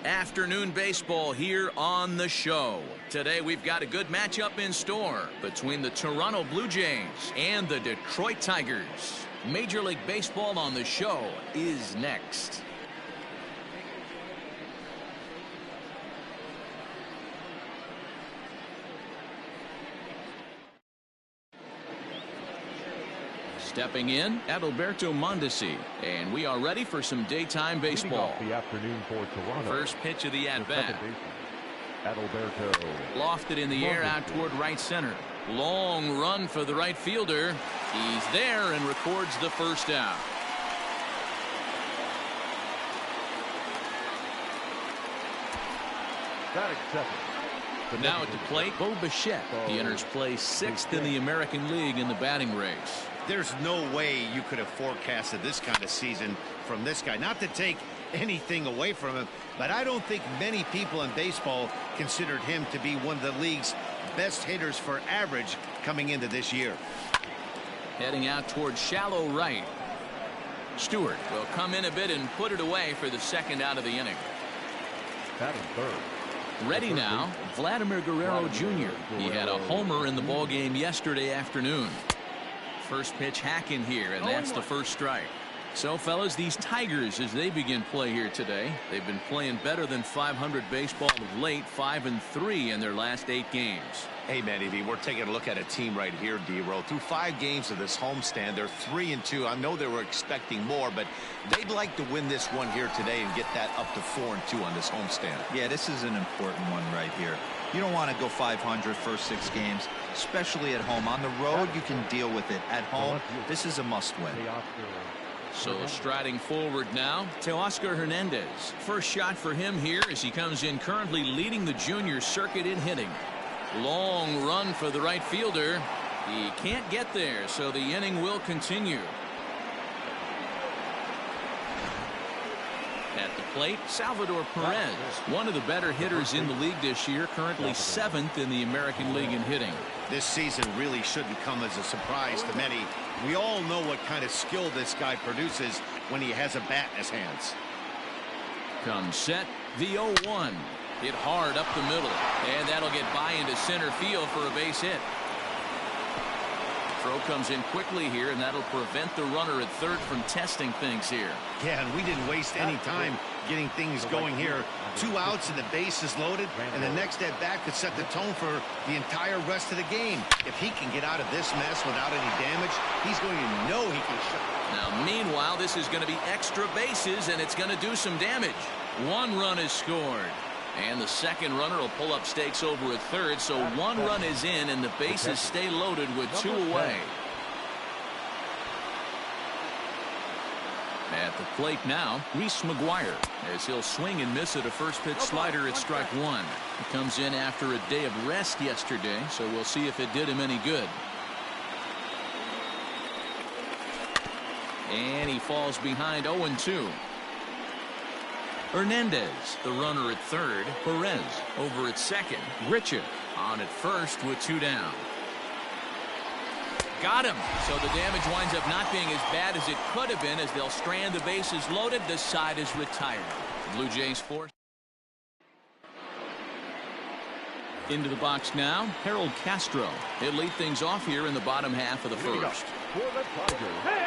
Afternoon baseball here on the show. Today we've got a good matchup in store between the Toronto Blue Jays and the Detroit Tigers. Major League Baseball on the show is next. Stepping in, Adalberto Mondesi, and we are ready for some daytime baseball. The afternoon for Toronto. First pitch of the at-bat. Adalberto. Lofted in the air out toward right center. Long run for the right fielder. He's there and records the first out. Batting second. Now at the plate, Bo Bichette. He enters play sixth in the American League in the batting race. There's no way you could have forecasted this kind of season from this guy. Not to take anything away from him, but I don't think many people in baseball considered him to be one of the league's best hitters for average coming into this year. Heading out toward shallow right. Stewart will come in a bit and put it away for the second out of the inning. Batting third. Ready now, Vladimir Guerrero Jr. He had a homer in the ballgame yesterday afternoon. First pitch hack in here, and that's the first strike. So, fellas, these Tigers, as they begin play here today, they've been playing better than 500 baseball of late, 5-3 in their last 8 games. Hey, Manny V, we're taking a look at a team right here, D-Roll. Through 5 games of this homestand, they're 3-2. I know they were expecting more, but they'd like to win this one here today and get that up to 4-2 on this homestand. Yeah, this is an important one right here. You don't want to go 500 first 6 games, especially at home. On the road, you can deal with it. At home, this is a must-win. So striding forward now, Teoscar Hernandez. First shot for him here as he comes in currently leading the junior circuit in hitting. Long run for the right fielder. He can't get there, so the inning will continue. At the plate, Salvador Perez, one of the better hitters in the league this year, currently 7th in the American League in hitting. This season really shouldn't come as a surprise to many. We all know what kind of skill this guy produces when he has a bat in his hands. Comes set, the 0-1. Hit hard up the middle, and that'll get by into center field for a base hit. Throw comes in quickly here, and that'll prevent the runner at third from testing things here. Yeah, and we didn't waste any time getting things going here. 2 outs and the base is loaded, and the next at bat could set the tone for the entire rest of the game. If he can get out of this mess without any damage, he's going to know he can shut. Now, meanwhile, this is going to be extra bases, and it's going to do some damage. 1 run is scored. And the second runner will pull up stakes over at third, so 1 run is in, and the bases stay loaded with 2 away. At the plate now, Reese McGuire, as he'll swing and miss at a first pitch slider at strike 1. He comes in after a day of rest yesterday, so we'll see if it did him any good. And he falls behind 0-2. Hernandez, the runner at third. Perez over at second. Richard on at first with 2 down. Got him. So the damage winds up not being as bad as it could have been as they'll strand the bases loaded. This side is retired. Blue Jays force. Into the box now, Harold Castro. He'll lead things off here in the bottom half of the first.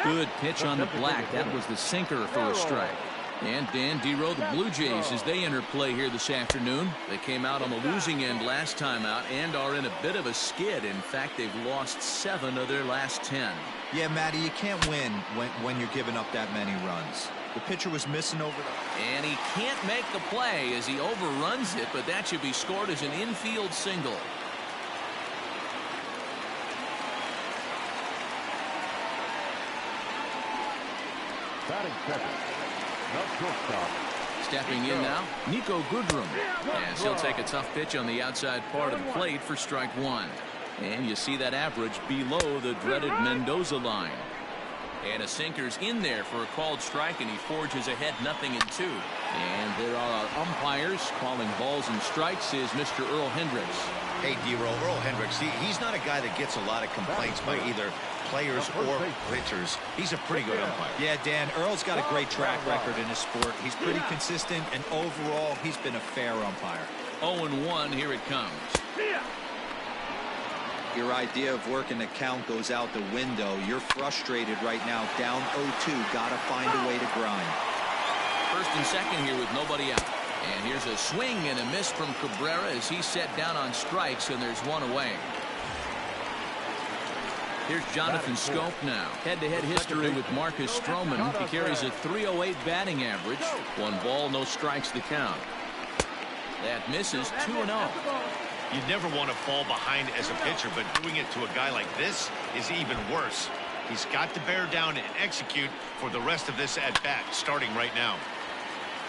Good pitch on the black. That was the sinker for a strike. And Dan D-Row, the Blue Jays, as they enter play here this afternoon. They came out on the losing end last time out and are in a bit of a skid. In fact, they've lost 7 of their last 10. Yeah, Matty, you can't win when you're giving up that many runs. The pitcher was missing over the... And he can't make the play as he overruns it, but that should be scored as an infield single. Batting second. Stepping in now, Nico Goodrum, as he'll take a tough pitch on the outside part of the plate for strike 1. And you see that average below the dreaded Mendoza line. And a sinker's in there for a called strike, and he forges ahead 0-2. And there are our umpires calling balls and strikes is Mr. Earl Hendricks. Hey, D-Roll, Earl Hendricks, he's not a guy that gets a lot of complaints by either players or pitchers. He's a pretty good umpire. Yeah, Dan, Earl's got a great track record in his sport. He's pretty consistent, and overall, he's been a fair umpire. 0-1, here it comes. Your idea of working the count goes out the window. You're frustrated right now, down 0-2. Got to find a way to grind. First and second here with nobody out. And here's a swing and a miss from Cabrera as he's set down on strikes, and there's one away. Here's Jonathan Scope now. Head-to-head history with Marcus Stroman. He carries a .308 batting average. 1 ball, no strikes to count. That misses 2-0. You never want to fall behind as a pitcher, but doing it to a guy like this is even worse. He's got to bear down and execute for the rest of this at-bat, starting right now.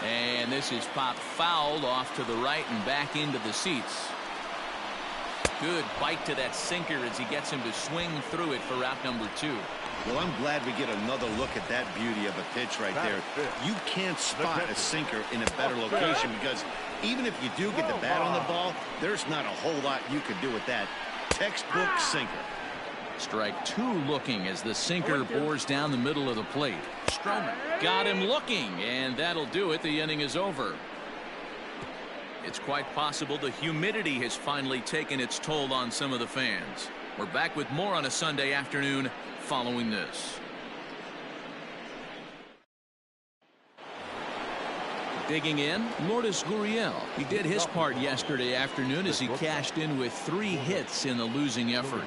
And this is popped fouled off to the right and back into the seats. Good bite to that sinker as he gets him to swing through it for out number 2. Well, I'm glad we get another look at that beauty of a pitch right there. You can't spot a sinker in a better location because even if you do get the bat on the ball, there's not a whole lot you can do with that. Textbook sinker. Strike 2 looking as the sinker bores down the middle of the plate. Stroman got him looking, and that'll do it. The inning is over. It's quite possible the humidity has finally taken its toll on some of the fans. We're back with more on a Sunday afternoon following this. Digging in, Lourdes Gurriel. He did his part yesterday afternoon as he cashed in with 3 hits in the losing effort.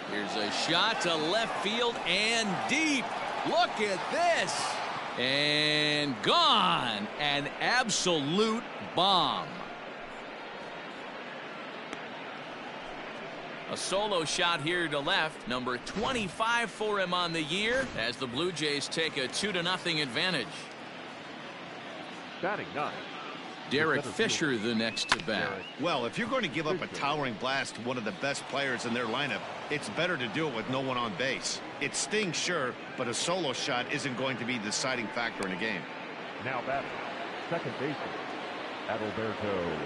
Here's a shot to left field and deep. Look at this. And gone. An absolute bomb. A solo shot here to left. Number 25 for him on the year as the Blue Jays take a 2-0 advantage. Batting 9. Derek Fisher the next to bat. Well, if you're going to give up a towering blast to one of the best players in their lineup, it's better to do it with no one on base. It stings, sure, but a solo shot isn't going to be the deciding factor in a game. Now batting, second baseman, Adalberto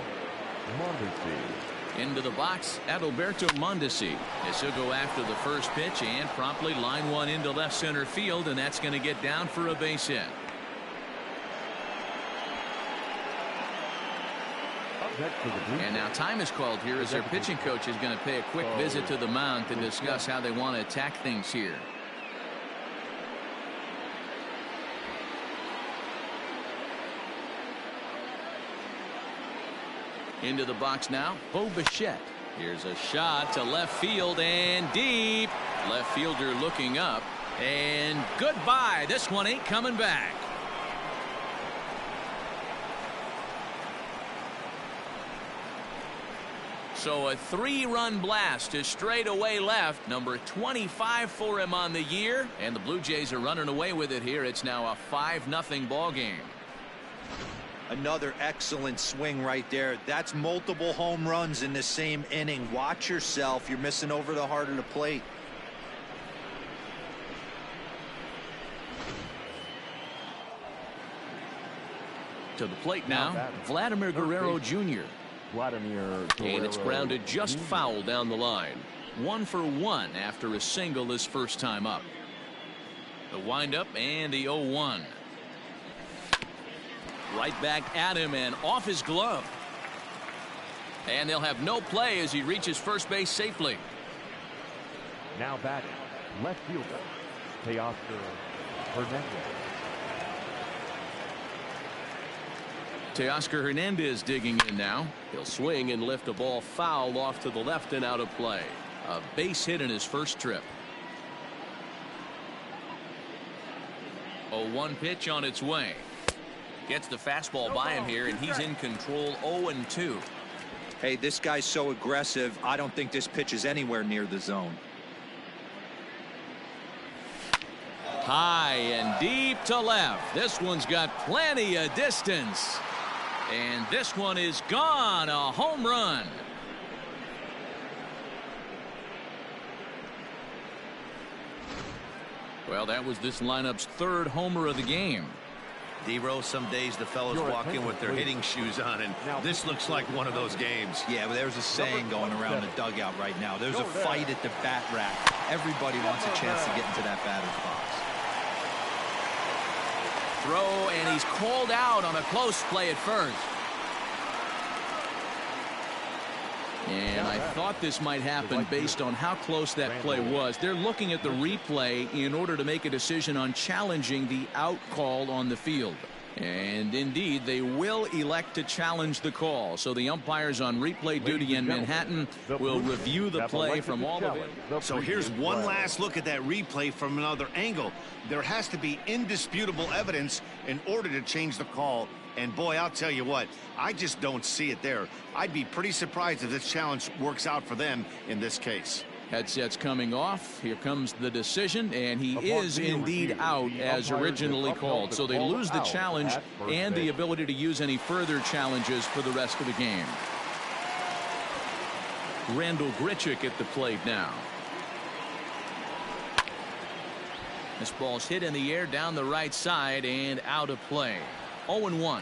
Mondesi. Into the box, Adalberto Mondesi. As he'll go after the first pitch and promptly line one into left center field, and that's going to get down for a base hit. And now time is called here as their pitching coach is going to pay a quick visit to the mound to discuss how they want to attack things here. Into the box now, Bo Bichette. Here's a shot to left field and deep. Left fielder looking up. And goodbye. This one ain't coming back. So a 3-run blast to straightaway left. Number 25 for him on the year. And the Blue Jays are running away with it here. It's now a 5-0 ball game. Another excellent swing right there. That's multiple home runs in the same inning. Watch yourself. You're missing over the heart of the plate. To the plate now, Vladimir Guerrero Jr. And it's grounded just foul down the line. 1 for 1 after a single his first time up. The windup and the 0-1. Right back at him and off his glove. And they'll have no play as he reaches first base safely. Now batting, left fielder, Teoscar Hernandez. Teoscar Hernandez digging in now. He'll swing and lift a ball foul off to the left and out of play. A base hit in his first trip. 0-1 pitch on its way. Gets the fastball by him here, and he's in control. 0-2. Hey, this guy's so aggressive. I don't think this pitch is anywhere near the zone. High and deep to left. This one's got plenty of distance. And this one is gone. A home run. Well, that was this lineup's 3rd homer of the game. D-Row, some days the fellas walk in with their hitting shoes on, and this looks like one of those games. Yeah, but there's a saying going around the dugout right now. There's a fight at the bat rack. Everybody wants a chance to get into that batter's box. Throw, and he's called out on a close play at first. And I thought this might happen based on how close that play was. They're looking at the replay in order to make a decision on challenging the out call on the field. And indeed, they will elect to challenge the call. So the umpires on replay duty in Manhattan will review the play from all of it. So here's one last look at that replay from another angle. There has to be indisputable evidence in order to change the call. And boy, I'll tell you what, I just don't see it there. I'd be pretty surprised if this challenge works out for them in this case. Headsets coming off. Here comes the decision, and he is indeed out as originally called. So they lose the challenge and the ability to use any further challenges for the rest of the game. Randall Grichuk at the plate now. This ball's hit in the air down the right side and out of play. 0-1.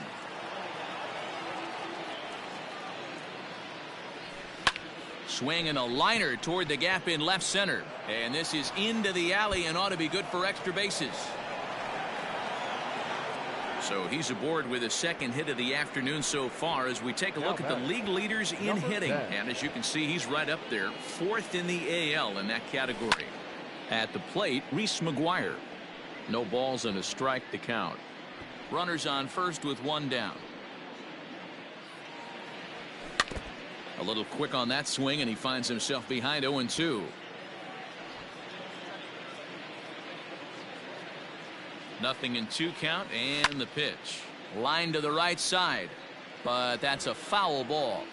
Swing and a liner toward the gap in left center. And this is into the alley and ought to be good for extra bases. So he's aboard with his second hit of the afternoon so far as we take a look at the league leaders in hitting. And as you can see, he's right up there, fourth in the AL in that category. At the plate, Reese McGuire. No balls and a strike to count. Runners on first with one down. A little quick on that swing, and he finds himself behind 0-2. Nothing in 2 count, and the pitch. Line to the right side, but that's a foul ball.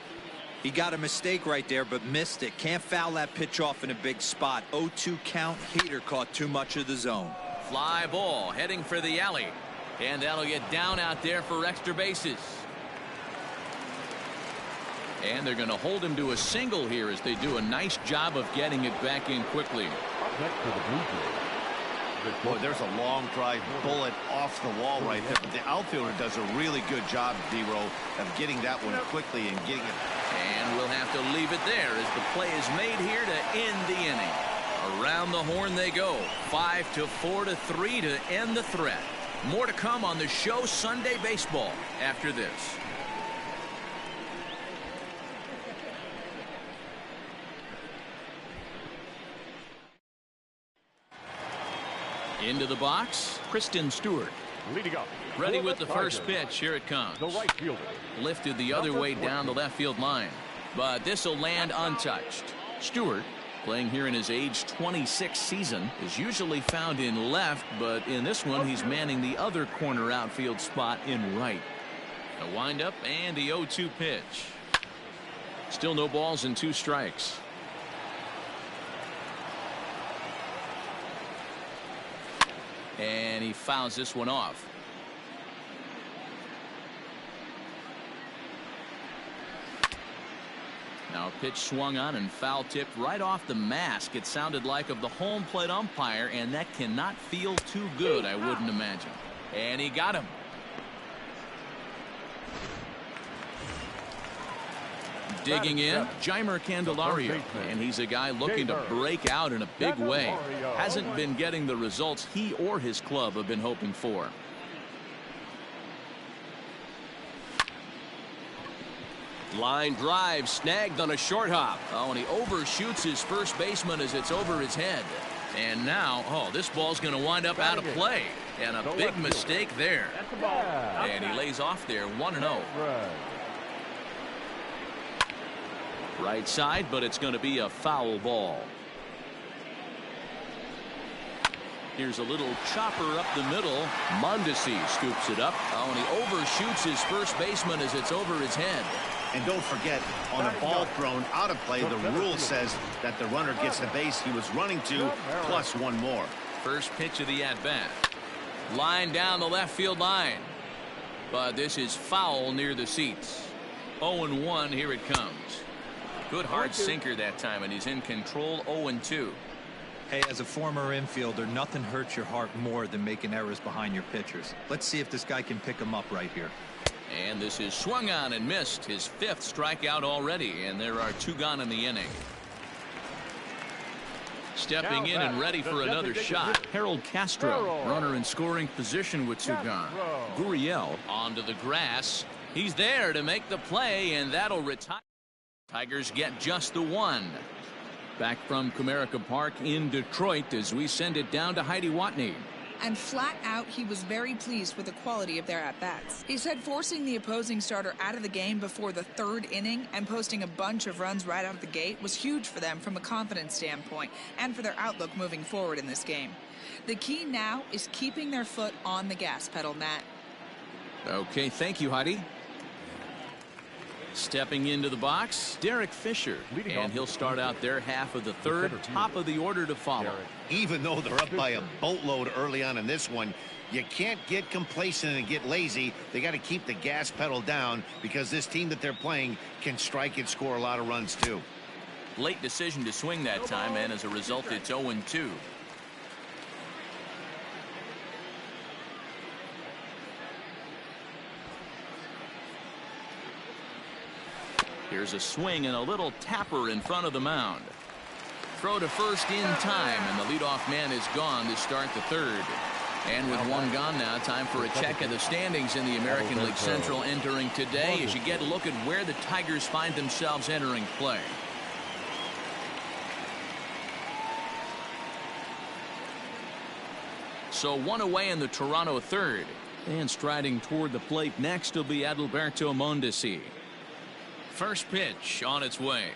He got a mistake right there, but missed it. Can't foul that pitch off in a big spot. 0-2 count. Hader caught too much of the zone. Fly ball heading for the alley. And that'll get down out there for extra bases. And they're going to hold him to a single here as they do a nice job of getting it back in quickly. Boy, there's a long drive bullet off the wall right there. But the outfielder does a really good job, D-Row, of getting that one quickly and getting it. And we'll have to leave it there as the play is made here to end the inning. Around the horn they go. 5-4-3 to end the threat. More to come on the show Sunday Baseball after this. Into the box, Kristen Stewart. Leading up. Ready with the first pitch. Here it comes. The right fielder. Lifted the other way down the left field line. But this will land untouched. Stewart, playing here in his age 26 season, is usually found in left, but in this one he's manning the other corner outfield spot in right. A windup and the 0-2 pitch. Still no balls and 2 strikes. And he fouls this one off. Now a pitch swung on and foul tipped right off the mask. It sounded like of the home plate umpire, and that cannot feel too good, I wouldn't imagine. And he got him. Digging in, Jeimer Candelario, and he's a guy looking to break out in a big way. Hasn't been getting the results he or his club have been hoping for. Line drive snagged on a short hop. Oh, and he overshoots his first baseman as it's over his head. And now, oh, this ball's going to wind up out of play. And a big mistake there. And he lays off there, 1-0. Right side, but it's going to be a foul ball. Here's a little chopper up the middle. Mondesi scoops it up. Oh, and he overshoots his first baseman as it's over his head. And don't forget, on a ball thrown out of play, the rule says that the runner gets the base he was running to, plus 1 more. First pitch of the at-bat. Line down the left field line. But this is foul near the seats. 0-1, here it comes. Good hard sinker that time, and he's in control. 0-2. Hey, as a former infielder, nothing hurts your heart more than making errors behind your pitchers. Let's see if this guy can pick them up right here. And this is swung on and missed. His 5th strikeout already, and there are 2 gone in the inning. Stepping in and ready for another shot, Harold Castro, runner in scoring position with 2 gone. Gurriel onto the grass. He's there to make the play, and that'll retire. Tigers get just the 1. Back from Comerica Park in Detroit as we send it down to Heidi Watney. And flat out, he was very pleased with the quality of their at-bats. He said forcing the opposing starter out of the game before the 3rd inning and posting a bunch of runs right out of the gate was huge for them from a confidence standpoint and for their outlook moving forward in this game. The key now is keeping their foot on the gas pedal, Matt. Okay, thank you, Heidi. Stepping into the box, Derek Fisher, and he'll start out their half of the 3rd, top of the order to follow. Even though they're up by a boatload early on in this one, you can't get complacent and get lazy. They got to keep the gas pedal down because this team that they're playing can strike and score a lot of runs too. Late decision to swing that time, and as a result, it's 0-2. Here's a swing and a little tapper in front of the mound. Throw to first in time, and the leadoff man is gone to start the 3rd. And with 1 gone now, time for a check of the standings in the American League Central entering today as you get a look at where the Tigers find themselves entering play. So 1 away in the Toronto 3rd. And striding toward the plate next will be Adalberto Mondesi. First pitch on its way.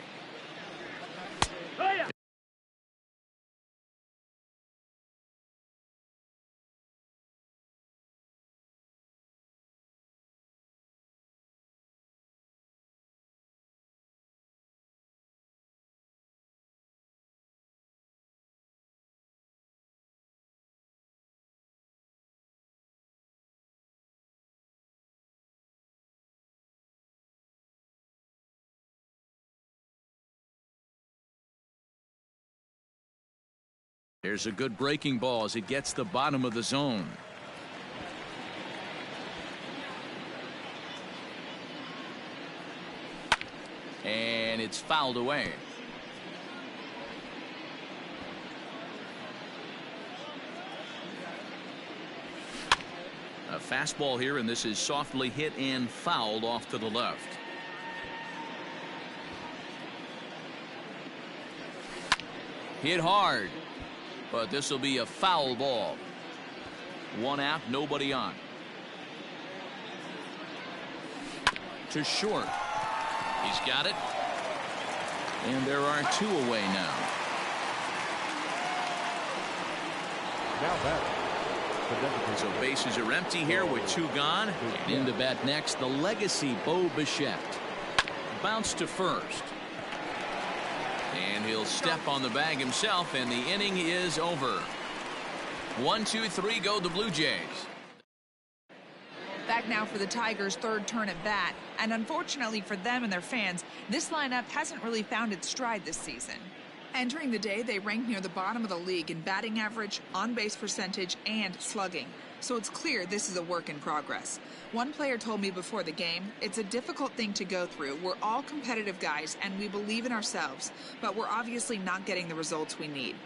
There's a good breaking ball as it gets the bottom of the zone. And it's fouled away. A fastball here, and this is softly hit and fouled off to the left. Hit hard. But this will be a foul ball. 1 out, nobody on. To short. He's got it. And there are 2 away now. So bases are empty here with 2 gone. And in to bat next, the legacy Bo Bichette. Bounce to first. And he'll step on the bag himself, and the inning is over. 1, 2, 3 go the Blue Jays. Back now for the Tigers' 3rd turn at bat, and unfortunately for them and their fans, this lineup hasn't really found its stride this season. Entering the day, they ranked near the bottom of the league in batting average, on-base percentage, and slugging. So it's clear this is a work in progress. One player told me before the game, it's a difficult thing to go through. We're all competitive guys, and we believe in ourselves, but we're obviously not getting the results we need.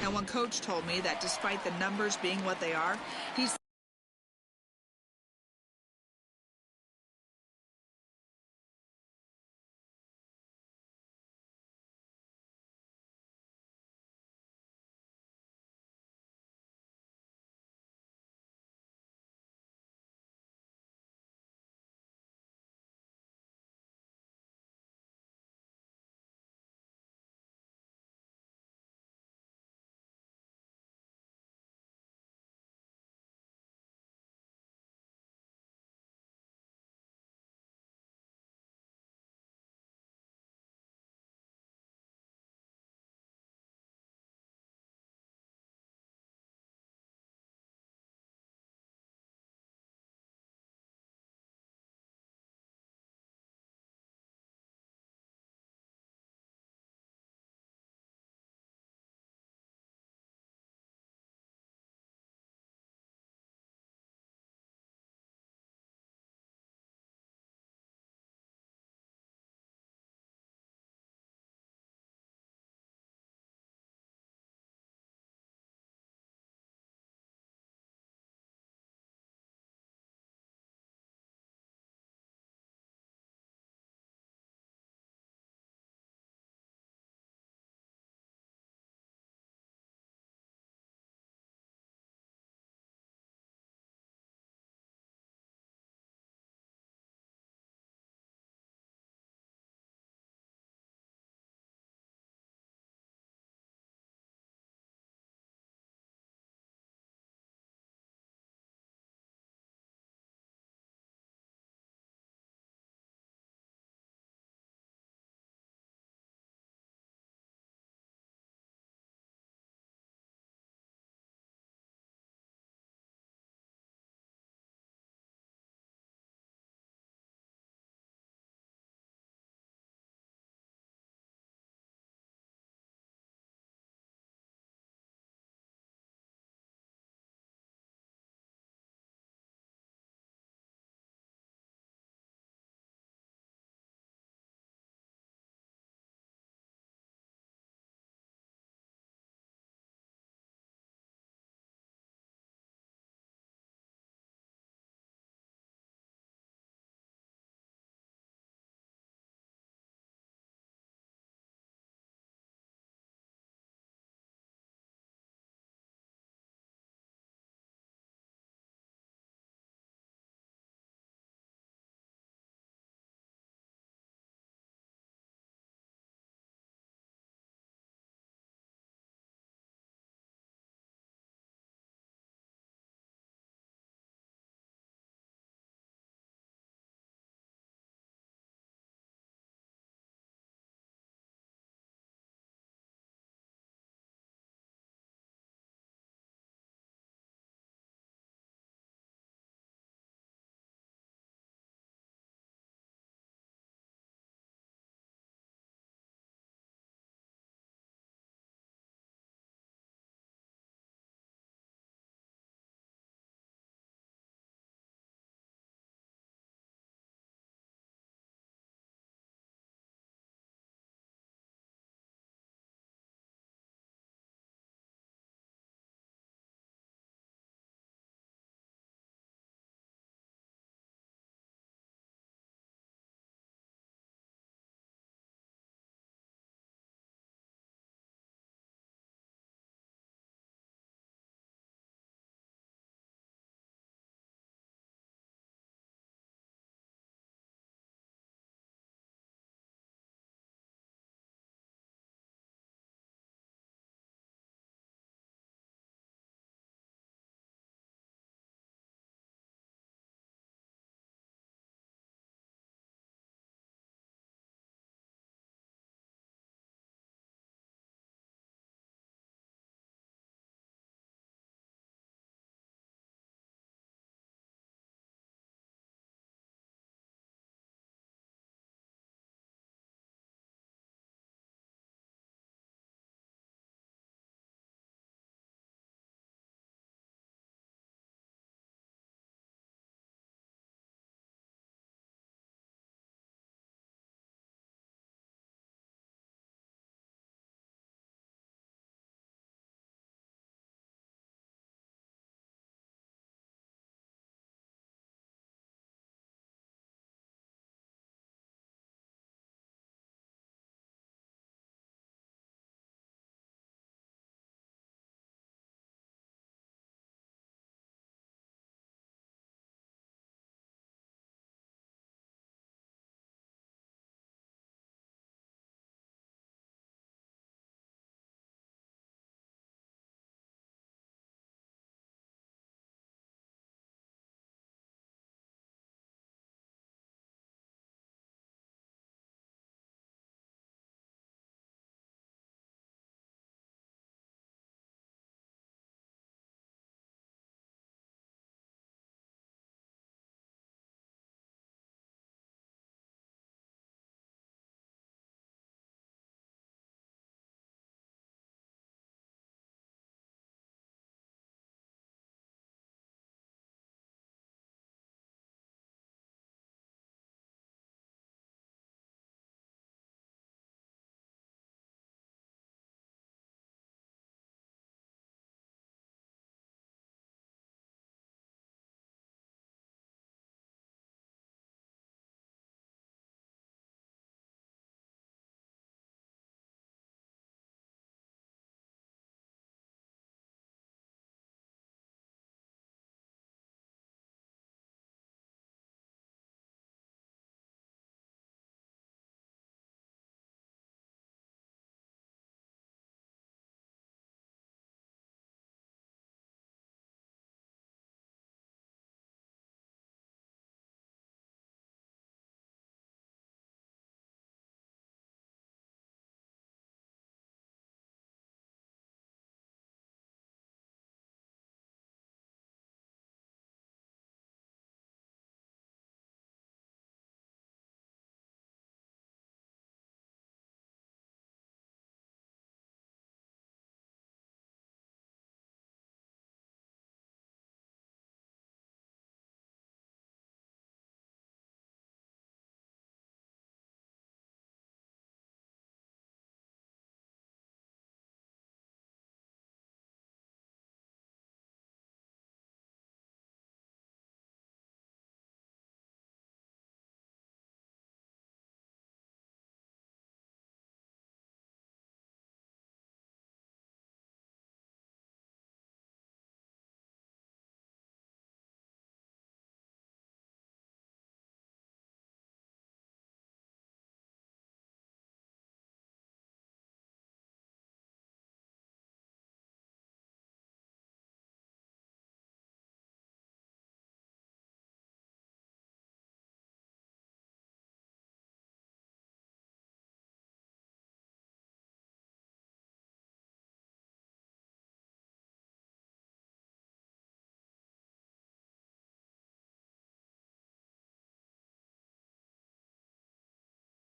Now, one coach told me that despite the numbers being what they are, he's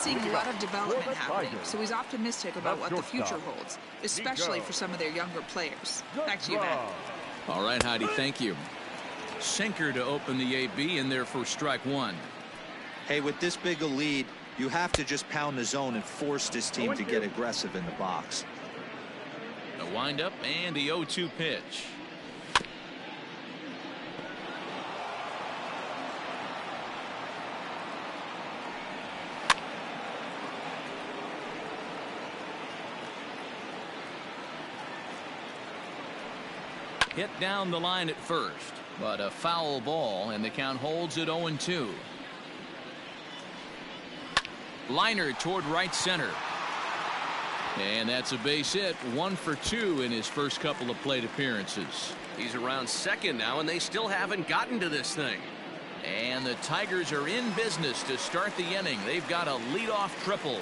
Seeing a lot of development happening, so he's optimistic about what the future holds, especially for some of their younger players. Back to you, Matt. All right, Heidi, thank you. Sinker to open the AB in there for strike one. Hey, with this big a lead, you have to just pound the zone and force this team to get aggressive in the box. The windup and the 0-2 pitch. Hit down the line at first, but a foul ball, and the count holds at 0-2. Liner toward right center. And that's a base hit, 1 for 2 in his first couple of plate appearances. He's around second now, and they still haven't gotten to this thing. And the Tigers are in business to start the inning. They've got a leadoff triple.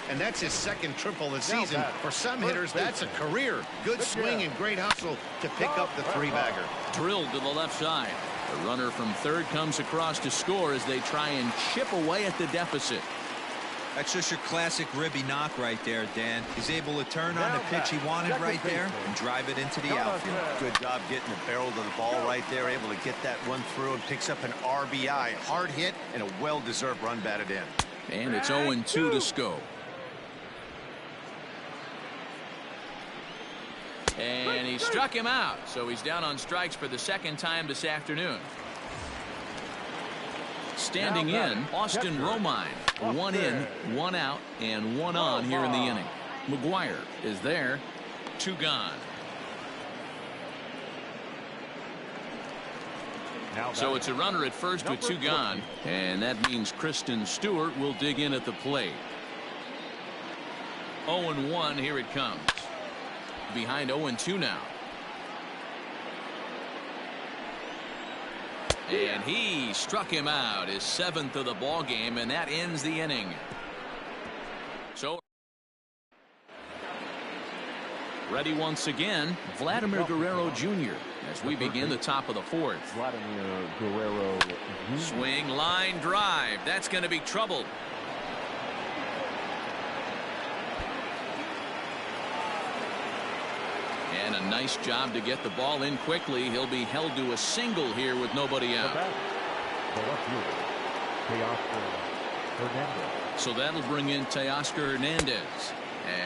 And that's his second triple this season. For some hitters, that's a career. Good swing and great hustle to pick up the three-bagger. Drilled to the left side. The runner from third comes across to score as they try and chip away at the deficit. That's just your classic Ribby knock right there, Dan. He's able to turn on the pitch he wanted right there and drive it into the outfield. Good job getting the barrel to the ball right there, able to get that one through and picks up an RBI. Hard hit and a well-deserved run batted in. And it's 0-2 to Sco. And he struck him out, so he's down on strikes for the second time this afternoon. Standing in, Austin Romine. 1 in, 1 out, and 1 on here in the inning. McGuire is there. 2 gone. So it's a runner at first with 2 gone, and that means Kristen Stewart will dig in at the plate. 0-1, here it comes. Behind 0-2 now. And he struck him out, his 7th of the ball game, and that ends the inning. So ready once again, Vladimir Guerrero Jr. as we begin the top of the 4th. Vladimir Guerrero Jr. Swing, line drive. That's going to be trouble. And a nice job to get the ball in quickly. He'll be held to a single here with nobody out. So that'll bring in Teoscar Hernandez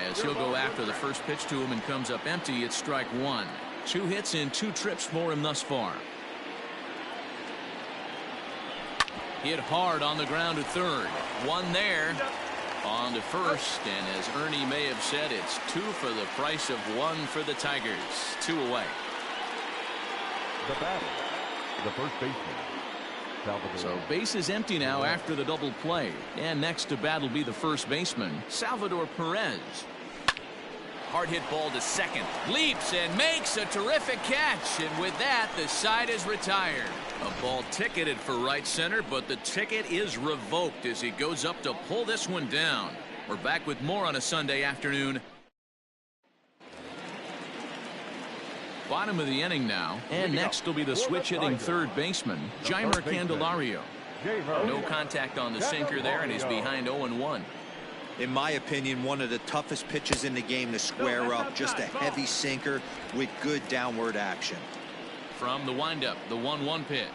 as he'll go after the first pitch to him and comes up empty. It's strike 1. 2 hits and 2 trips for him thus far. Hit hard on the ground at third. 1 there. On to first, and as Ernie may have said, it's 2 for the price of 1 for the Tigers. 2 away. The batter, the first baseman, Salvador. So base is empty now after the double play, and next to bat will be the first baseman, Salvador Perez. Hard hit ball to second, leaps and makes a terrific catch, and with that the side is retired. A ball ticketed for right center, but the ticket is revoked as he goes up to pull this one down. We're back with more on a Sunday afternoon. Bottom of the inning now, and next will be the switch hitting third baseman, Jeimer Candelario. No contact on the sinker there, and he's behind 0-1. In my opinion, one of the toughest pitches in the game to square up. Just a heavy sinker with good downward action. From the windup, the 1-1 pitch.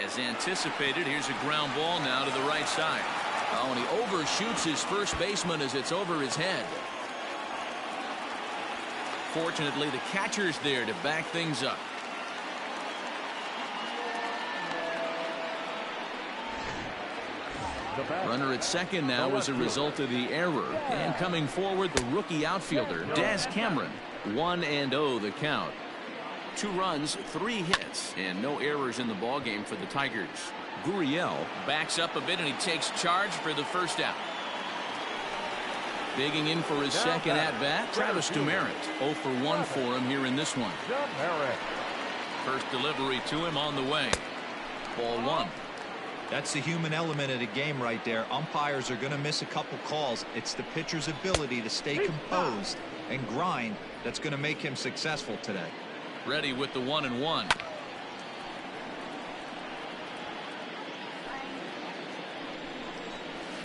As anticipated, here's a ground ball now to the right side. Oh, and he overshoots his first baseman as it's over his head. Fortunately, the catcher's there to back things up. Runner at second now as a result of the error. And coming forward, the rookie outfielder, Daz Cameron. 1-0 the count. 2 runs, 3 hits, and no errors in the ballgame for the Tigers. Gurriel backs up a bit, and he takes charge for the first out. Digging in for his second at-bat, Travis Demeritte. 0 for 1 for him here in this one. First delivery to him on the way. Ball 1. That's the human element of the game right there. Umpires are going to miss a couple calls. It's the pitcher's ability to stay composed and grind that's going to make him successful today. Ready with the 1-1.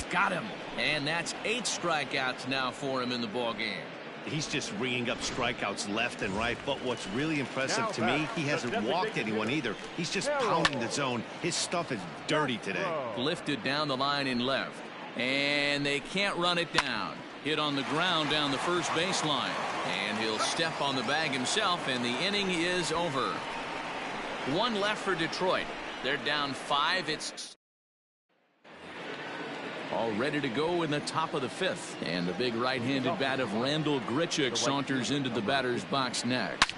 Got him. And that's 8 strikeouts now for him in the ball game. He's just ringing up strikeouts left and right. But what's really impressive to me, he hasn't walked anyone either. He's just pounding the zone. His stuff is dirty today. Lifted down the line in left. And they can't run it down. Hit on the ground down the first baseline. And he'll step on the bag himself, and the inning is over. 1 left for Detroit. They're down 5. It's all ready to go in the top of the 5th. And the big right-handed bat of Randal Grichuk saunters into the batter's box next.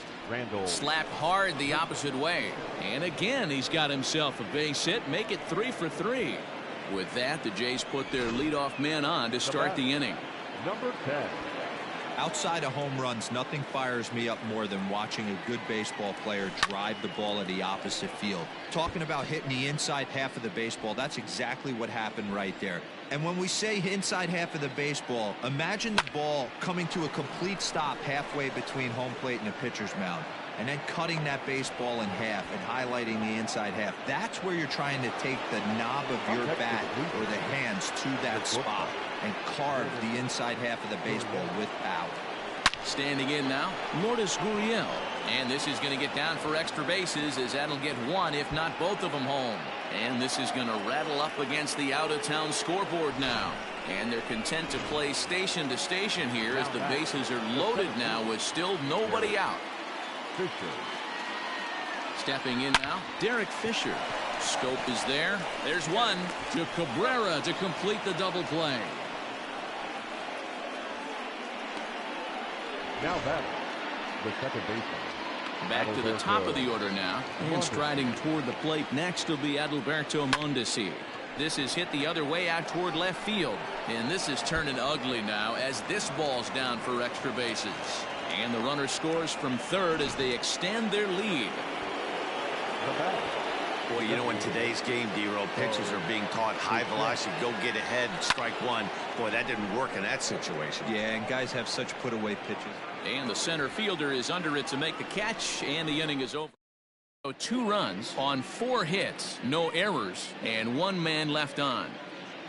Slapped hard the opposite way. And again, he's got himself a base hit. Make it 3 for 3. With that, the Jays put their leadoff man on to start the inning. Number 10. Outside of home runs, nothing fires me up more than watching a good baseball player drive the ball at the opposite field. Talking about hitting the inside half of the baseball, that's exactly what happened right there. And when we say inside half of the baseball, imagine the ball coming to a complete stop halfway between home plate and the pitcher's mound, and then cutting that baseball in half and highlighting the inside half. That's where you're trying to take the knob of your bat or the hands to that spot and carve the inside half of the baseball with power. Standing in now, Lourdes Gurriel. And this is going to get down for extra bases, as that'll get 1, if not both of them, home. And this is going to rattle up against the out-of-town scoreboard now. And they're content to play station to station here as the bases are loaded now with still nobody out. Stepping in now, Derek Fisher. Scope is there. There's 1 to Cabrera to complete the double play. Now batting, the second baseman. Back to the top of the order now. And striding toward the plate next will be Adalberto Mondesi. This is hit the other way out toward left field. And this is turning ugly now as this ball's down for extra bases. And the runner scores from third as they extend their lead. Boy, you know, in today's game, D-Roll, pitchers are being taught high velocity, go get ahead, strike 1. Boy, that didn't work in that situation. Yeah, and guys have such put-away pitches. And the center fielder is under it to make the catch, and the inning is over. So 2 runs on 4 hits, no errors, and 1 man left on.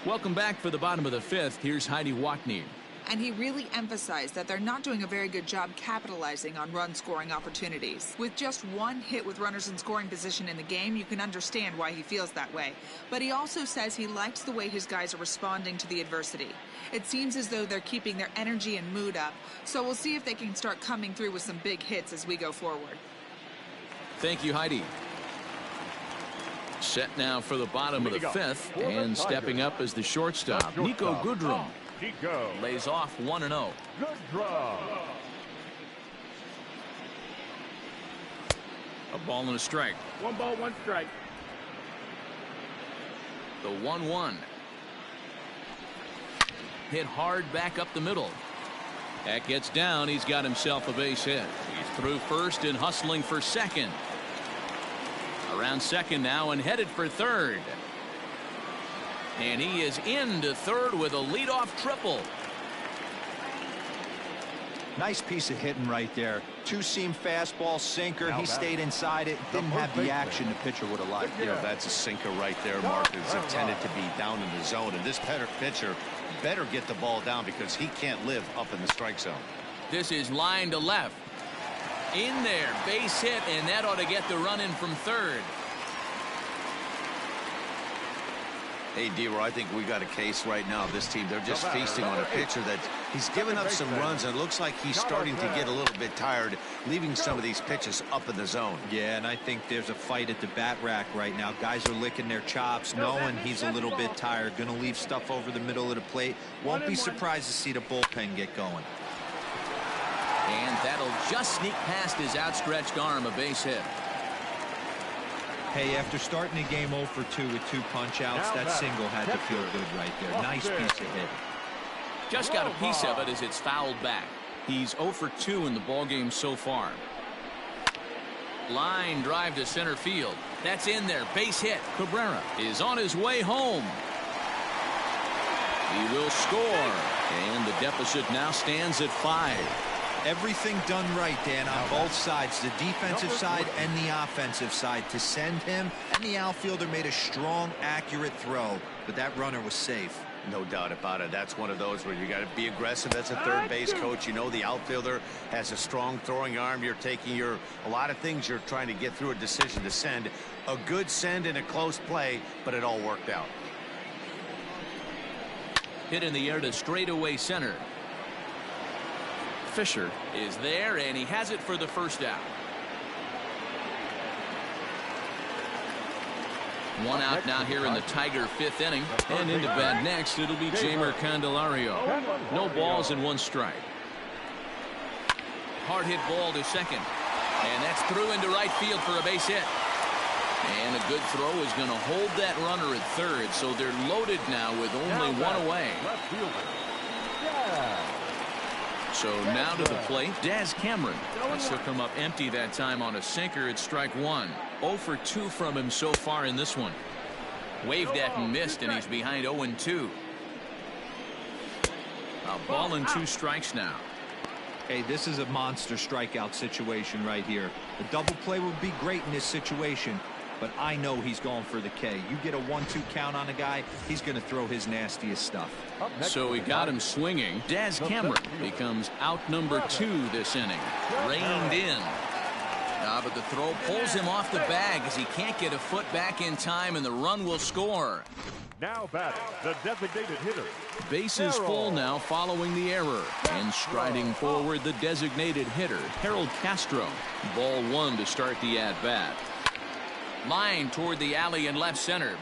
Welcome back for the bottom of the 5th. Here's Heidi Watney. And he really emphasized that they're not doing a very good job capitalizing on run-scoring opportunities. With just 1 hit with runners in scoring position in the game, you can understand why he feels that way. But he also says he likes the way his guys are responding to the adversity. It seems as though they're keeping their energy and mood up. So we'll see if they can start coming through with some big hits as we go forward. Thank you, Heidi. Set now for the bottom of the 5th, and stepping up as the shortstop, Nico Goodrum. Lays off 1-0. Good draw. A ball and a strike. 1 ball, 1 strike. The 1-1. Hit hard back up the middle. That gets down. He's got himself a base hit. He's through first and hustling for second. Around second now and headed for third. And he is into third with a leadoff triple. Nice piece of hitting right there. 2-seam fastball, sinker. He stayed inside it. Didn't have the action the pitcher would have liked. You know, that's a sinker right there, Mark. It's intended to be down in the zone. And this pitcher better get the ball down because he can't live up in the strike zone. This is line to left. In there, base hit, and that ought to get the run in from third. Hey, D-Roll, I think we got a case right now of this team. They're just feasting on a pitcher that he's given up some runs, and it looks like he's starting to get a little bit tired, leaving some of these pitches up in the zone. Yeah, and I think there's a fight at the bat rack right now. Guys are licking their chops, knowing he's a little bit tired, going to leave stuff over the middle of the plate. Won't be surprised to see the bullpen get going. And that'll just sneak past his outstretched arm, a base hit. Hey, after starting the game 0 for 2 with 2 punch-outs, that single had to feel good right there. Nice piece of hit. Just got a piece of it as it's fouled back. He's 0 for 2 in the ballgame so far. Line drive to center field. That's in there. Base hit. Cabrera is on his way home. He will score. And the deficit now stands at 5. Everything done right, Dan, on both sides, the defensive side and the offensive side, to send him, and the outfielder made a strong, accurate throw, but that runner was safe. No doubt about it. That's one of those where you got to be aggressive as a third base coach. You know the outfielder has a strong throwing arm. You're taking a lot of things you're trying to get through a decision to send. A good send and a close play, but it all worked out. Hit in the air to straightaway center. Fisher is there, and he has it for the first out. One out now here in the Tiger 5th inning. And into bat next, it'll be Jeimer Candelario. No balls and 1 strike. Hard hit ball to second. And that's through into right field for a base hit. And a good throw is going to hold that runner at third. So they're loaded now with only 1 away. So now to the plate, Daz Cameron. This will come up empty that time on a sinker at strike 1. 0 for 2 from him so far in this one. Waved at and missed, and he's behind 0-2. A ball and 2 strikes now. Hey, this is a monster strikeout situation right here. A double play would be great in this situation, but I know he's going for the K. You get a 1-2 count on a guy, he's going to throw his nastiest stuff. So he got him swinging. Daz Cameron becomes out number 2 this inning. Reined in. But the throw pulls him off the bag as he can't get a foot back in time, and the run will score. Now batting, the designated hitter. Bases full now following the error. And striding forward, the designated hitter, Harold Castro. Ball 1 to start the at-bat. Line toward the alley in left center.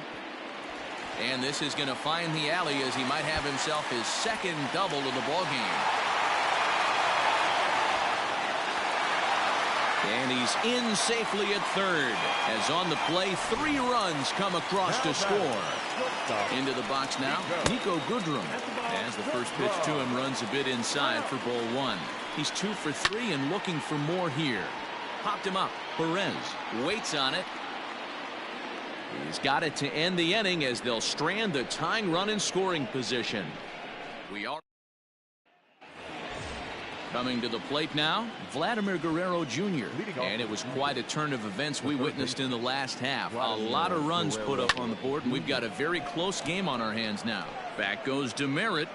And this is going to find the alley as he might have himself his second double of the ballgame. And he's in safely at third. As on the play, 3 runs come across to score. Into the box now, Nico Goodrum. As the first pitch to him runs a bit inside for ball 1. He's 2 for 3 and looking for more here. Popped him up. Perez waits on it. He's got it to end the inning as they'll strand the tying run in scoring position. We are coming to the plate now, Vladimir Guerrero Jr. And it was quite a turn of events we witnessed in the last half. A lot of runs put up on the board, and we've got a very close game on our hands now. Back goes Demerit.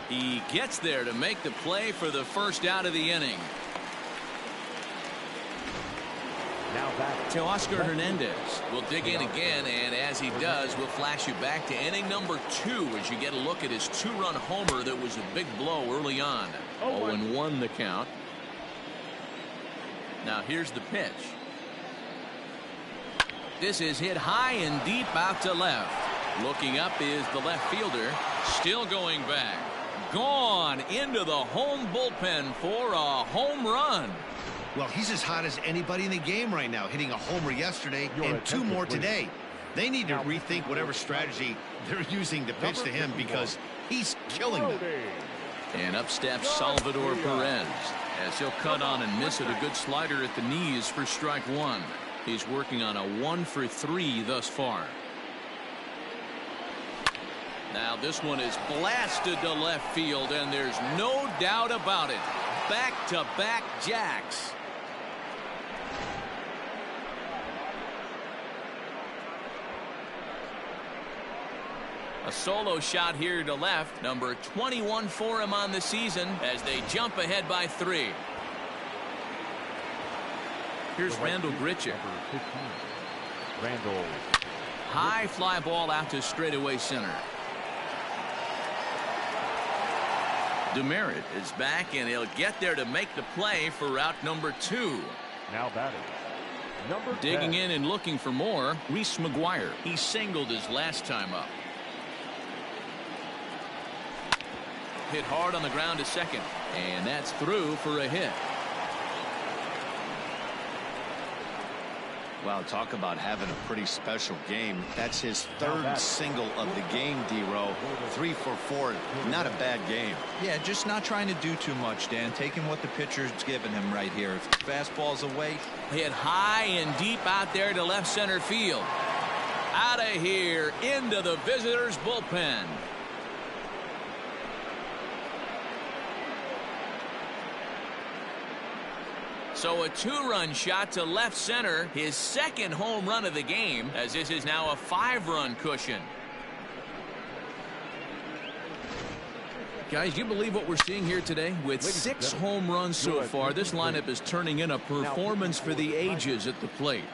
He gets there to make the play for the first out of the inning. Teoscar Hernandez will dig in again, and as he does, we'll flash you back to inning number 2 as you get a look at his 2-run homer that was a big blow early on. 0-1 the count. Now here's the pitch. This is hit high and deep out to left. Looking up is the left fielder, still going back. Gone into the home bullpen for a home run. Well, he's as hot as anybody in the game right now, hitting a homer yesterday and 2 more today. They need to rethink whatever strategy they're using to pitch to him because he's killing them. And up steps Salvador Perez as he'll cut on and miss it. A good slider at the knees for strike 1. He's working on a 1 for 3 thus far. Now this one is blasted to left field, and there's no doubt about it. Back-to-back jacks. A solo shot here to left. Number 21 for him on the season as they jump ahead by 3. Here's Randall Grichuk. Randall. High fly ball out to straightaway center. Demerit is back, and he'll get there to make the play for route number 2. Now batting. Number Digging 10. in and looking for more, Reese McGuire. He singled his last time up. Hit hard on the ground to second, and that's through for a hit. Wow, talk about having a pretty special game. That's his third single of the game, D-Row. 3 for 4. Not a bad game. Yeah, just not trying to do too much, Dan. Taking what the pitcher's giving him right here. If the fastball's away. Hit high and deep out there to left center field. Out of here into the visitors' bullpen. So a 2-run shot to left center, his second home run of the game, as this is now a 5-run cushion. Guys, you believe what we're seeing here today? With 6 home runs so far, this lineup is turning in a performance for the ages at the plate.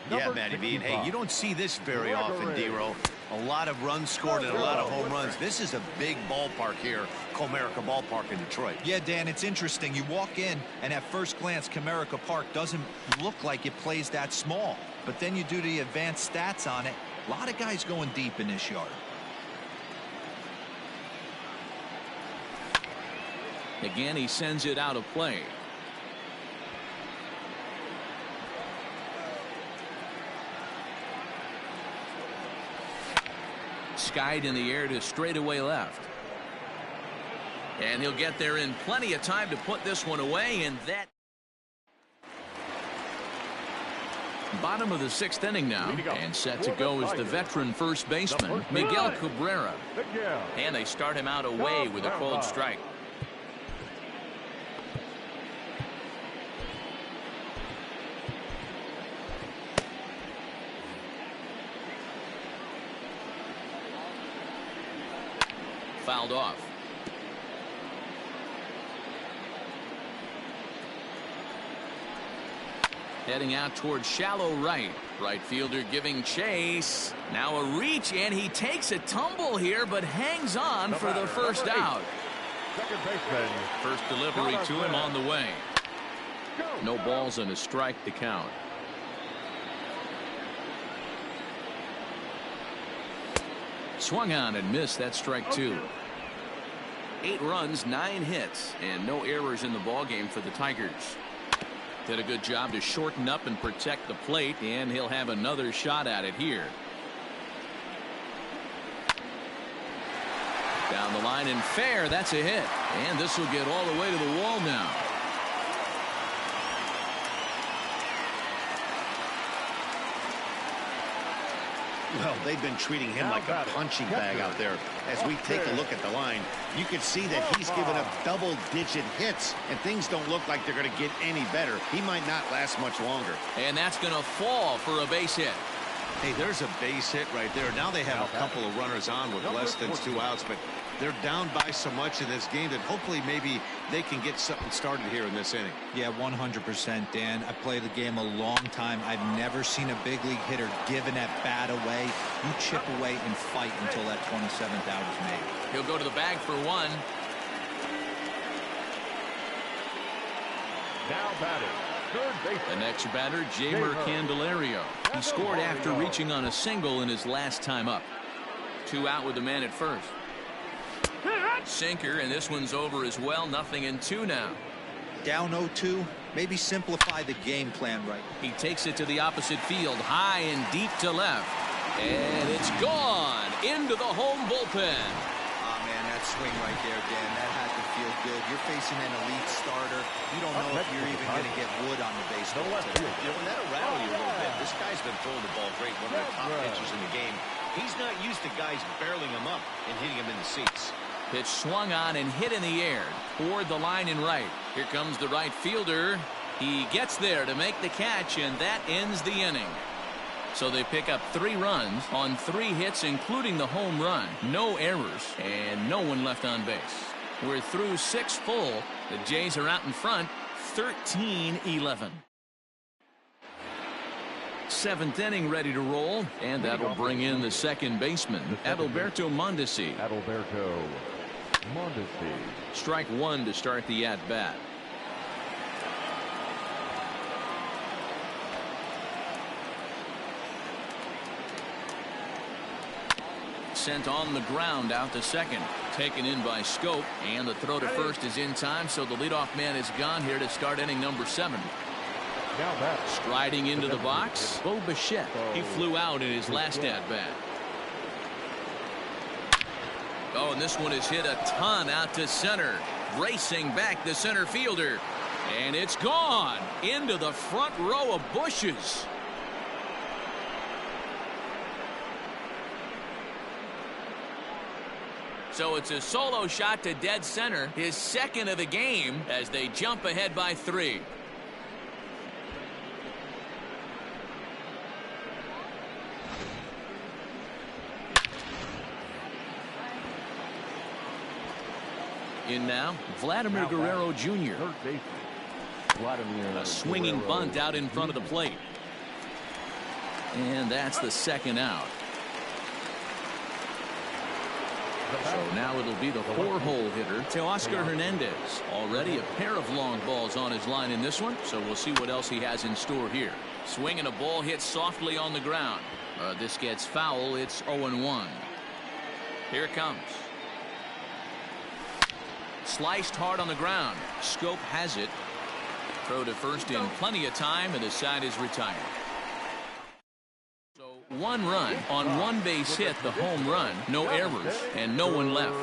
Yeah, Matty B. And hey, you don't see this very often, D-Row. A lot of runs scored and a lot of home runs. This is a big ballpark here, Comerica Ballpark in Detroit. Yeah, Dan, it's interesting. You walk in, and at first glance, Comerica Park doesn't look like it plays that small. But then you do the advanced stats on it. A lot of guys going deep in this yard. Again, he sends it out of play. Skied in the air to straightaway left. And he'll get there in plenty of time to put this one away, and that. Bottom of the 6th inning now, and set to go is the veteran first baseman, Miguel Cabrera. And they start him out away with a cold strike. Fouled off. Heading out towards shallow right. Right fielder giving chase. Now a reach, and he takes a tumble here, but hangs on for the first out. Second baseman. First delivery to him on the way. No balls and a strike to count. Swung on and missed. That strike 2. 8 runs, 9 hits, and no errors in the ballgame for the Tigers. Did a good job to shorten up and protect the plate, and he'll have another shot at it here. Down the line and fair. That's a hit, and this will get all the way to the wall now. Well, they've been treating him like a punching bag out there. As we take a look at the line, you can see that he's given up double-digit hits, and things don't look like they're going to get any better. He might not last much longer. And that's going to fall for a base hit. Hey, there's a base hit right there. Now they have a couple of runners on with less than 2 outs, but they're down by so much in this game that hopefully maybe they can get something started here in this inning. Yeah, 100%, Dan. I played the game a long time. I've never seen a big league hitter giving that bat away. You chip away and fight until that 27th out is made. He'll go to the bag for 1. Now batting, third base. The next batter, Jamer Candelario. He scored after reaching on a single in his last time up. 2 out with the man at first. Sinker, and this one's over as well. 0-2 now. Down 0-2. Maybe simplify the game plan right. He takes it to the opposite field, high and deep to left. And it's gone into the home bullpen. Oh, man, that swing right there, Dan, that had to feel good. You're facing an elite starter. You don't know if you're even going to get wood on the baseball today. You know, that'll rattle you a little bit. This guy's been throwing the ball great, one of the top pitchers in the game. He's not used to guys barreling him up and hitting him in the seats. Pitch swung on and hit in the air toward the line and right. Here comes the right fielder. He gets there to make the catch, and that ends the inning. So they pick up 3 runs on 3 hits, including the home run. No errors and no one left on base. We're through 6 full. The Jays are out in front 13-11. 7th inning ready to roll, and that'll bring in the second baseman, Adalberto Mondesi. Adalberto Mondesi. Strike 1 to start the at-bat. Sent on the ground out to second. Taken in by Scope, and the throw to first is in time, so the leadoff man is gone here to start inning number 7. Now back. Striding into the box, Bo Bichette. He flew out in his last at-bat. Oh, and this one is hit a ton out to center. Racing back the center fielder. And it's gone into the front row of bushes. So it's a solo shot to dead center, his second of the game, as they jump ahead by 3. In now, Vladimir Guerrero Jr. A swinging bunt out in front of the plate. And that's the second out. So now it'll be the 4-hole hitter, Teoscar Hernandez. Already a pair of long balls on his line in this one, so we'll see what else he has in store here. Swinging a ball hit softly on the ground. This gets foul. It's 0-1. Here it comes. Sliced hard on the ground. Scope has it. Throw to first in plenty of time, and the side is retired. So 1 run on 1 base hit, the home run, no errors, and no one left.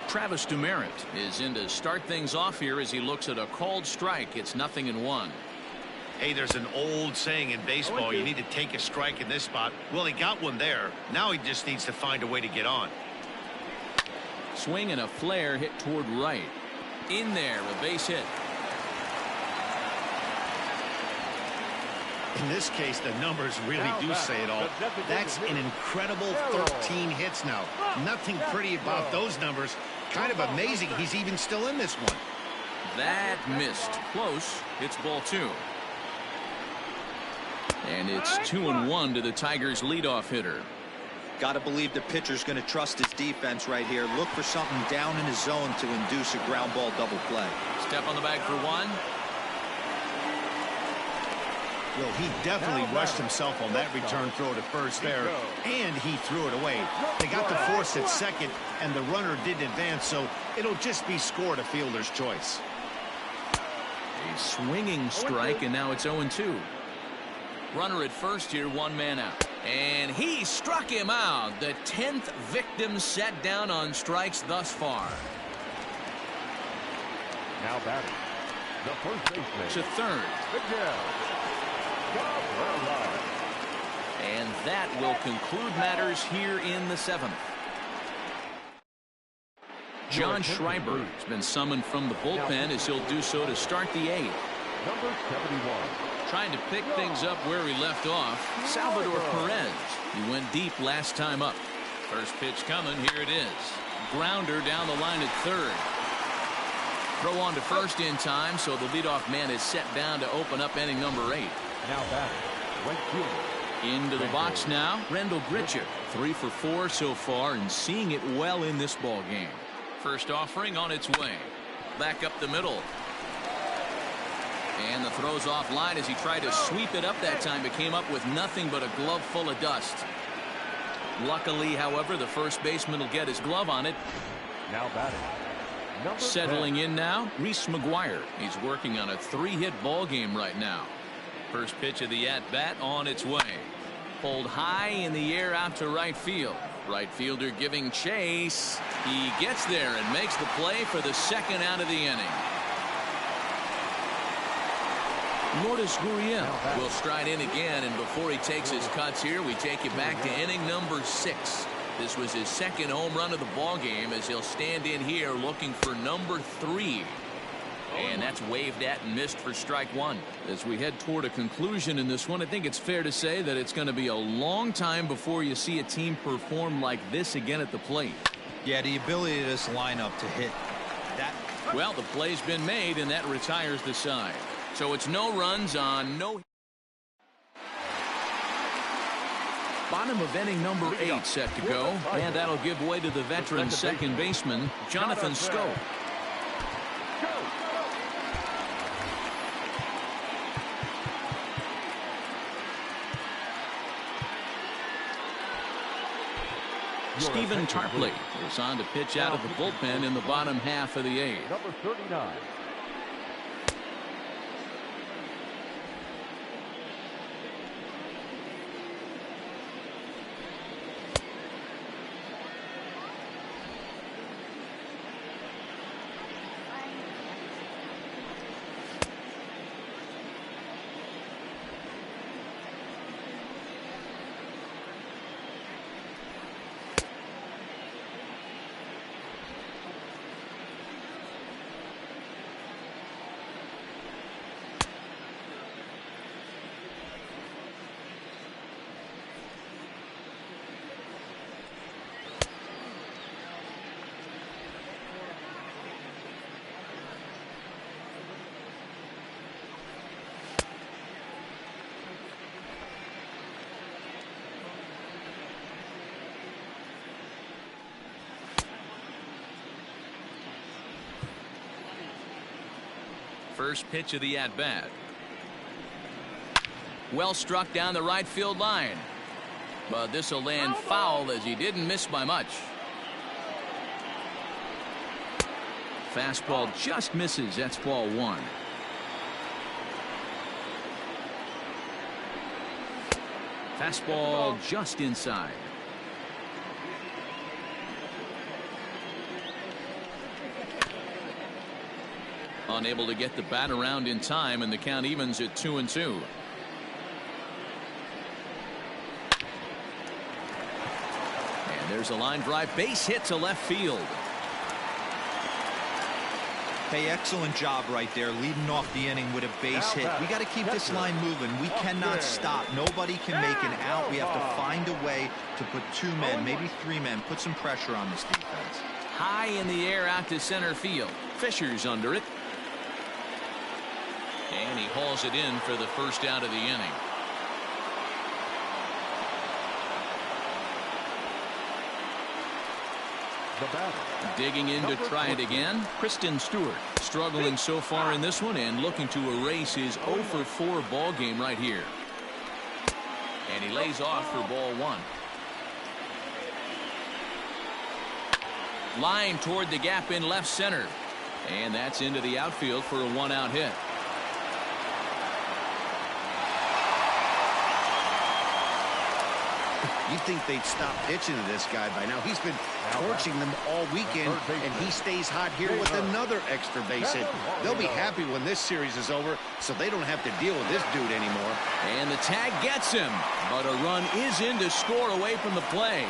Travis Demeritte is in to start things off here as he looks at a called strike. It's 0-1. Hey, there's an old saying in baseball, you need to take a strike in this spot. Well, he got one there. Now he just needs to find a way to get on. Swing and a flare hit toward right. In there, a base hit. In this case, the numbers really do say it all. That's an incredible 13 hits now. Nothing pretty about those numbers. Kind of amazing he's even still in this one. That missed. Close. It's ball 2. And it's 2-1 to the Tigers' leadoff hitter. Got to believe the pitcher's going to trust his defense right here. Look for something down in his zone to induce a ground ball double play. Step on the bag for 1. Well, he definitely rushed himself on that return throw to first there, and he threw it away. They got the force at second, and the runner didn't advance, so it'll just be scored a fielder's choice. A swinging strike, and now it's 0-2. Runner at first here, 1 man out. And he struck him out. The 10th victim set down on strikes thus far. Now batting, the first baseman. To third. And that will conclude matters here in the 7th. John Schreiber has been summoned from the bullpen as he'll do so to start the 8th. Number 71. Trying to pick things up where he left off, Salvador Perez. He went deep last time up. First pitch coming. Here it is. Grounder down the line at third. Throw on to first in time, so the leadoff man is set down to open up inning number 8. Now batting, right fielder. Into the box now, Rendell Gritchick. 3 for 4 so far and seeing it well in this ball game. First offering on its way. Back up the middle. And the throw's offline as he tried to sweep it up that time, but came up with nothing but a glove full of dust. Luckily, however, the first baseman will get his glove on it. Now batting. Settling in now, Reese McGuire. He's working on a 3-hit ball game right now. First pitch of the at-bat on its way. Pulled high in the air out to right field. Right fielder giving chase. He gets there and makes the play for the second out of the inning. Lourdes Gurriel will stride in again, and before he takes his cuts here, we take you back to inning number 6. This was his second home run of the ball game as he'll stand in here looking for number 3. And that's waved at and missed for strike 1. As we head toward a conclusion in this one, I think it's fair to say that it's going to be a long time before you see a team perform like this again at the plate. Yeah, the ability of this lineup to hit that. Well, the play's been made, and that retires the side. So it's no runs on no. Bottom of inning number 8 set to go, and that'll give way to the veteran second baseman, Jonathan Scope. Stephen Tarpley is on to pitch out of the bullpen in the bottom half of the 8th. Number 39. First pitch of the at-bat. Well struck down the right field line. But this will land foul as he didn't miss by much. Fastball just misses. That's ball one. Fastball just inside. Unable to get the bat around in time, and the count evens at 2-2. And there's a line drive, base hit to left field. Hey, excellent job right there, leading off the inning with a base hit. We got to keep this line moving. We cannot stop. Nobody can make an out. We have to find a way to put 2 men, maybe 3 men, put some pressure on this defense. High in the air out to center field. Fisher's under it. And he hauls it in for the first out of the inning. Digging in to try it again, Kristen Stewart. Struggling so far in this one and looking to erase his 0-for-4 ball game right here. And he lays off for ball one. Line toward the gap in left center. And that's into the outfield for a 1-out hit. You'd think they'd stop pitching to this guy by now. He's been torching them all weekend, and he stays hot here with another extra base hit. They'll be happy when this series is over, so they don't have to deal with this dude anymore. And the tag gets him, but a run is in to score away from the play.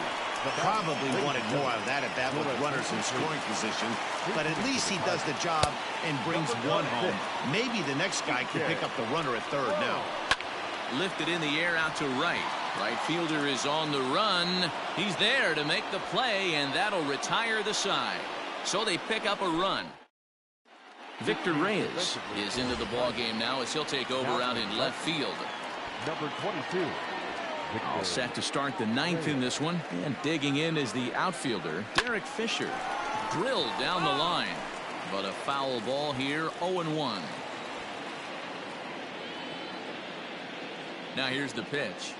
Probably wanted more out of that at bat with runners in scoring position, but at least he does the job and brings one home. Maybe the next guy can pick up the runner at third now. Lifted in the air out to right. Right fielder is on the run. He's there to make the play, and that'll retire the side. So they pick up a run. Victor Reyes is into the ball game now as he'll take over out in left field. Number 22. All set to start the 9th in this one, and digging in is the outfielder Derek Fisher. Drilled down the line, but a foul ball here. 0-1. Now here's the pitch.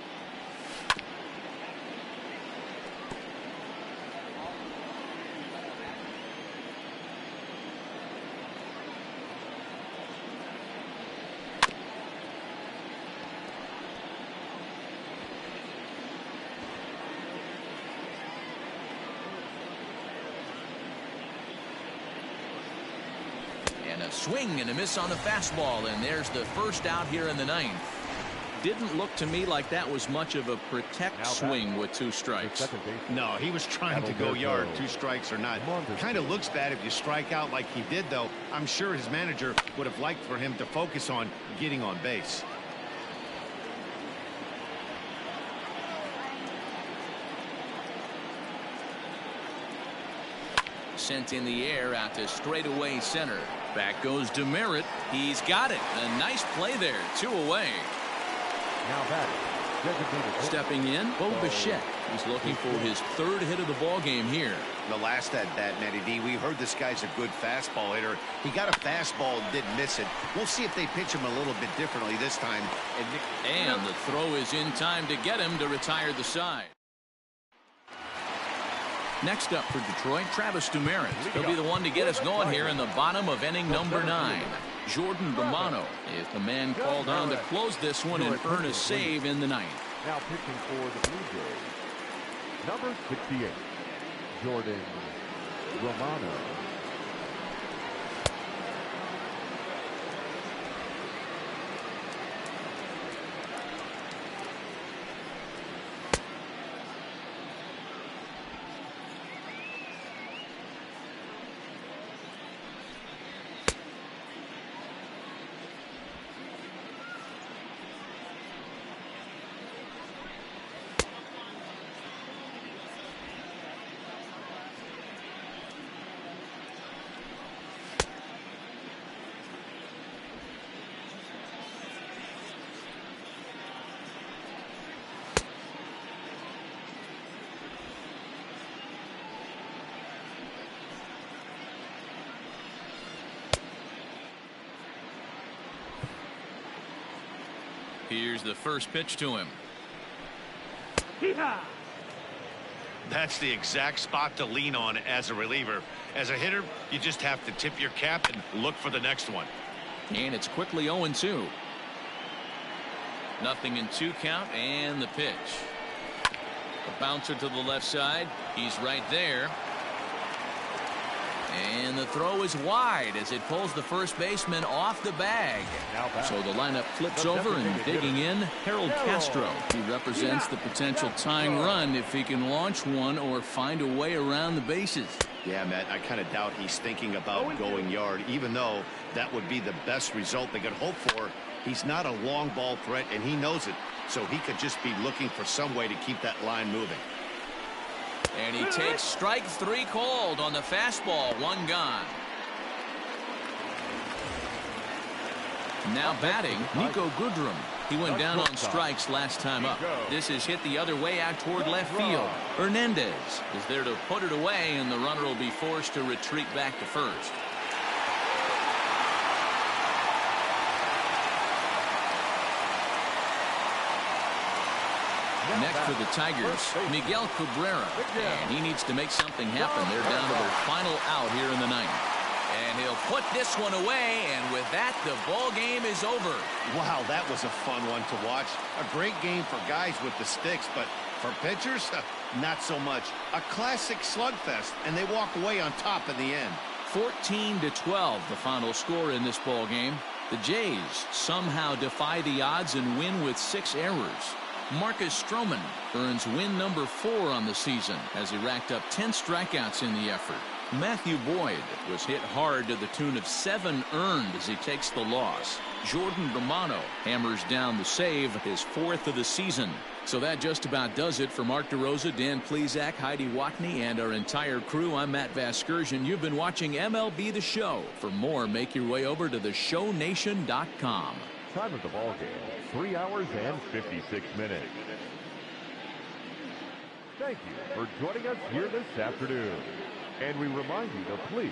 And a swing and a miss on the fastball, and there's the first out here in the 9th. Didn't look to me like that was much of a protect swing with 2 strikes. No, he was trying to go yard, 2 strikes or not. Kind of looks bad if you strike out like he did, though. I'm sure his manager would have liked for him to focus on getting on base. Sent in the air out to straightaway center. Back goes DeMerit. He's got it. A nice play there. 2 away. Now batting. Stepping in, Bo Bichette. He's looking for his 3rd hit of the ball game here. The last at bat, Matty D, we heard this guy's a good fastball hitter. He got a fastball and didn't miss it. We'll see if they pitch him a little bit differently this time. And the throw is in time to get him to retire the side. Next up for Detroit, Travis DeMerit. He'll be the one to get us going here in the bottom of inning number 9. Jordan Romano is the man called on to close this one and earn a save in the 9th. Now pitching for the Blue Jays, number 68, Jordan Romano. Here's the first pitch to him. That's the exact spot to lean on as a reliever. As a hitter, you just have to tip your cap and look for the next one. And it's quickly 0-2. Nothing in 2 count, and the pitch. A bouncer to the left side. He's right there. And the throw is wide as it pulls the first baseman off the bag. So the lineup flips over, and digging in, Harold Castro. He represents the potential tying run if he can launch one or find a way around the bases. Yeah, Matt, I kind of doubt he's thinking about going yard, even though that would be the best result they could hope for. He's not a long ball threat, and he knows it. So he could just be looking for some way to keep that line moving. And he takes strike 3 called on the fastball. 1 gone. Now batting, Nico Goodrum. He went down on strikes last time up. This is hit the other way out toward left field. Hernandez is there to put it away, and the runner will be forced to retreat back to first. Next for the Tigers, Miguel Cabrera. And he needs to make something happen. They're down to their final out here in the 9th. And he'll put this one away, and with that, the ball game is over. Wow, that was a fun one to watch. A great game for guys with the sticks, but for pitchers, not so much. A classic slugfest, and they walk away on top in the end. 14-12, the final score in this ball game. The Jays somehow defy the odds and win with 6 errors. Marcus Stroman earns win number 4 on the season as he racked up 10 strikeouts in the effort. Matthew Boyd was hit hard to the tune of 7 earned as he takes the loss. Jordan Romano hammers down the save, his 4th of the season. So that just about does it for Mark DeRosa, Dan Plesac, Heidi Watney, and our entire crew. I'm Matt Vasgersian. You've been watching MLB The Show. For more, make your way over to theshownation.com. Time of the ball game, 3 hours and 56 minutes. Thank you for joining us here this afternoon. And we remind you to please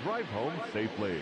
drive home safely.